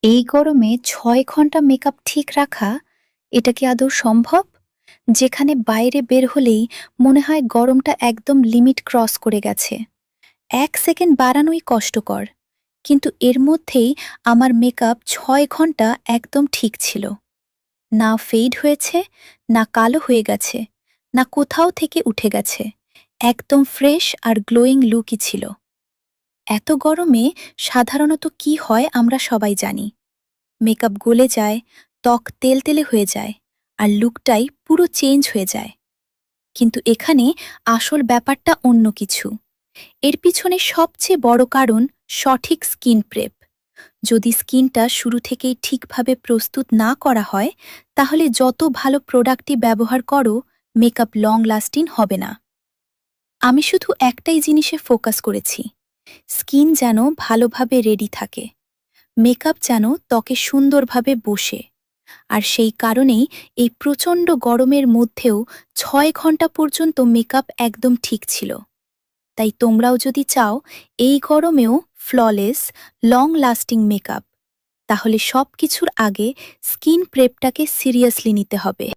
এই গরমে ৬ ঘন্টা মেকআপ ঠিক রাখা, এটা কি আদৌ সম্ভব? যেখানে বাইরে বের হলেই মনে হয় গরমটা একদম লিমিট ক্রস করে গেছে। ১ সেকেন্ড বাড়ানোই কষ্টকর। কিন্তু এর মধ্যেই আমার মেকআপ ৬ ঘন্টা একদম ঠিক ছিল। না ফেড হয়েছে, না কালো হয়ে গেছে, না কোথাও থেকে উঠে গেছে। একদম ফ্রেশ আর গ্লোয়িং লুকই ছিল। এত গরমে সাধারণত কি হয় আমরা সবাই জানি। মেকআপ গলে যায়, ত্বক তেলতেলে হয়ে যায়, আর লুকটাই পুরো চেঞ্জ হয়ে যায়। কিন্তু এখানে আসল ব্যাপারটা অন্য কিছু। এর পিছনে সবচেয়ে বড় কারণ সঠিক স্কিন প্রেপ। যদি স্কিনটা শুরু থেকেই ঠিকভাবে প্রস্তুত না করা হয়, তাহলে যত ভালো প্রোডাক্টই ব্যবহার করো, মেকআপ লং লাস্টিং হবে না। আমি শুধু একটাই জিনিসে ফোকাস করেছি, স্কিন যেন ভালোভাবে রেডি থাকে, মেকআপ যেন ত্বকে সুন্দরভাবে বসে। আর সেই কারণেই এই প্রচণ্ড গরমের মধ্যেও ৬ ঘন্টা পর্যন্ত মেকআপ একদম ঠিক ছিল। তাই তোমরাও যদি চাও এই গরমেও ফ্ললেস, লং লাস্টিং মেকআপ, তাহলে সব কিছুর আগে স্কিন প্রেপটাকে সিরিয়াসলি নিতে হবে।